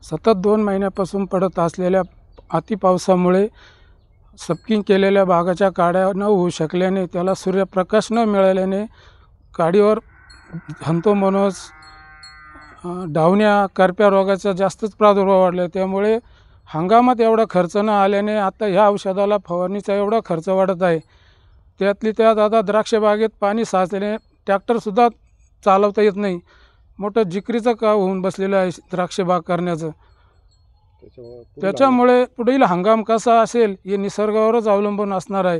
सतत 2 महिन्यापासून पडत असलेल्या अतिपावसामुळे सपकिंग केलेल्या बागाच्या काड्या न होऊ शकल्याने, त्याला सूर्यप्रकाश न मिळाल्याने काडीवर हंतोमोनोस, डावण्या, करप्या रोगाचा जास्तच प्रादुर्भाव वाढला. त्यामुळे हंगामात एवढा खर्च न आल्याने आता ह्या औषधाला फवारणीचा एवढा खर्च वाढत आहे. त्यातली त्यात आता द्राक्ष बागेत पाणी साचल्याने ट्रॅक्टरसुद्धा चालवता येत नाही. मोठं जिकरीचं काम होऊन बसलेलं आहे द्राक्ष बाग करण्याचं. त्याच्यामुळे पुढील हंगाम कसा असेल हे निसर्गावरच अवलंबून असणार आहे.